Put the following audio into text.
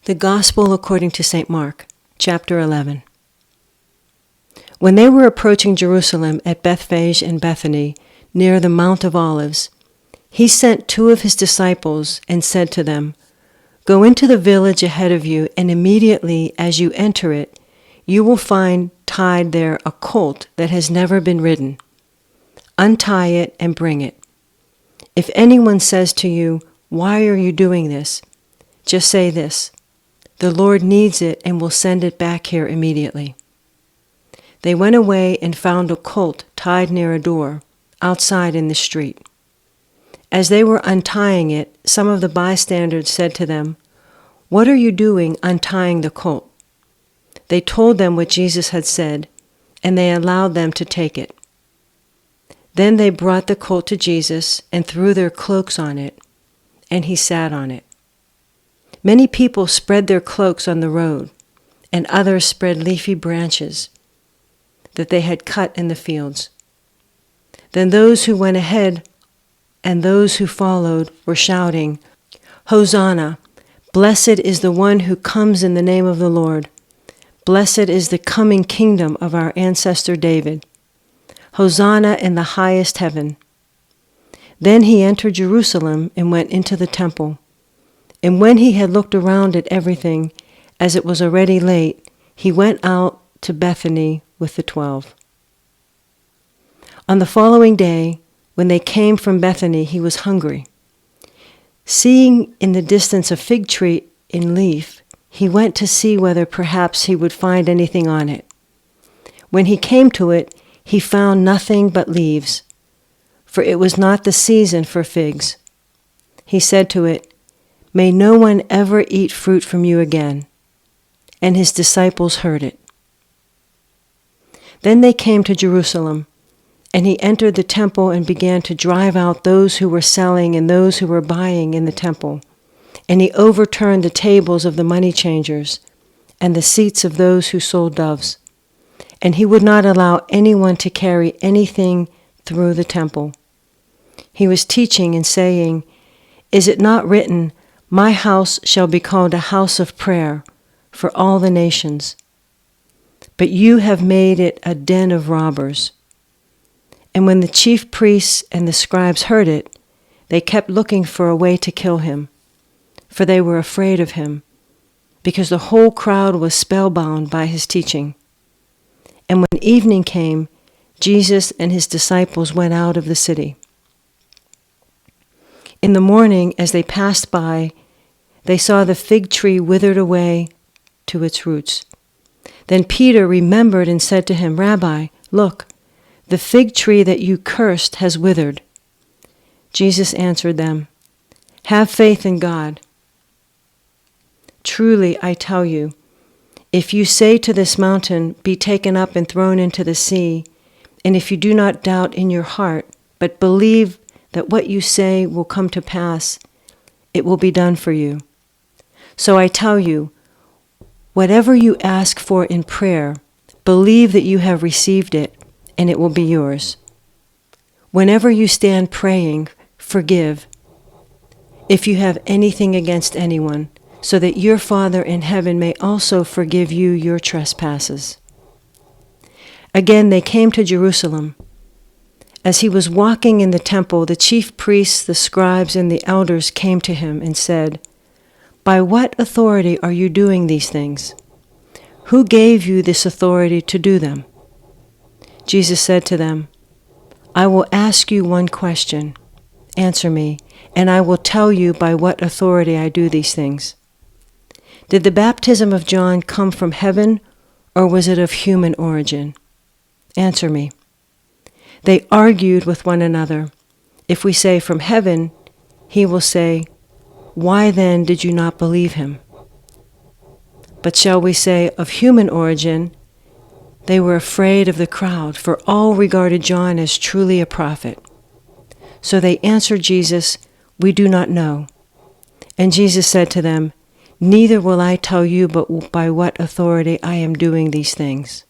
The Gospel according to St. Mark, chapter 11. When they were approaching Jerusalem at Bethphage and Bethany, near the Mount of Olives, he sent 2 of his disciples and said to them, "Go into the village ahead of you, and immediately as you enter it, you will find tied there a colt that has never been ridden. Untie it and bring it. If anyone says to you, 'Why are you doing this?' just say this, 'The Lord needs it and will send it back here immediately.'" They went away and found a colt tied near a door, outside in the street. As they were untying it, some of the bystanders said to them, "What are you doing untying the colt?" They told them what Jesus had said, and they allowed them to take it. Then they brought the colt to Jesus and threw their cloaks on it, and he sat on it. Many people spread their cloaks on the road, and others spread leafy branches that they had cut in the fields. Then those who went ahead and those who followed were shouting, "Hosanna! Blessed is the one who comes in the name of the Lord. Blessed is the coming kingdom of our ancestor David. Hosanna in the highest heaven." Then he entered Jerusalem and went into the temple. And when he had looked around at everything, as it was already late, he went out to Bethany with the 12. On the following day, when they came from Bethany, he was hungry. Seeing in the distance a fig tree in leaf, he went to see whether perhaps he would find anything on it. When he came to it, he found nothing but leaves, for it was not the season for figs. He said to it, "May no one ever eat fruit from you again." And his disciples heard it. Then they came to Jerusalem, and he entered the temple and began to drive out those who were selling and those who were buying in the temple. And he overturned the tables of the money changers and the seats of those who sold doves. And he would not allow anyone to carry anything through the temple. He was teaching and saying, "Is it not written, 'My house shall be called a house of prayer for all the nations'? But you have made it a den of robbers." And when the chief priests and the scribes heard it, they kept looking for a way to kill him, for they were afraid of him, because the whole crowd was spellbound by his teaching. And when evening came, Jesus and his disciples went out of the city. In the morning, as they passed by, they saw the fig tree withered away to its roots. Then Peter remembered and said to him, "Rabbi, look, the fig tree that you cursed has withered." Jesus answered them, "Have faith in God. Truly, I tell you, if you say to this mountain, 'Be taken up and thrown into the sea,' and if you do not doubt in your heart, but believe that what you say will come to pass, it will be done for you. So I tell you, whatever you ask for in prayer, believe that you have received it, and it will be yours. Whenever you stand praying, forgive, if you have anything against anyone, so that your Father in heaven may also forgive you your trespasses." Again they came to Jerusalem. As he was walking in the temple, the chief priests, the scribes, and the elders came to him and said, "By what authority are you doing these things? Who gave you this authority to do them?" Jesus said to them, "I will ask you one question. Answer me, and I will tell you by what authority I do these things. Did the baptism of John come from heaven, or was it of human origin? Answer me." They argued with one another. If we say from heaven, he will say, "Why then did you not believe him?" But shall we say of human origin? They were afraid of the crowd, for all regarded John as truly a prophet. So they answered Jesus, "We do not know." And Jesus said to them, "Neither will I tell you but by what authority I am doing these things."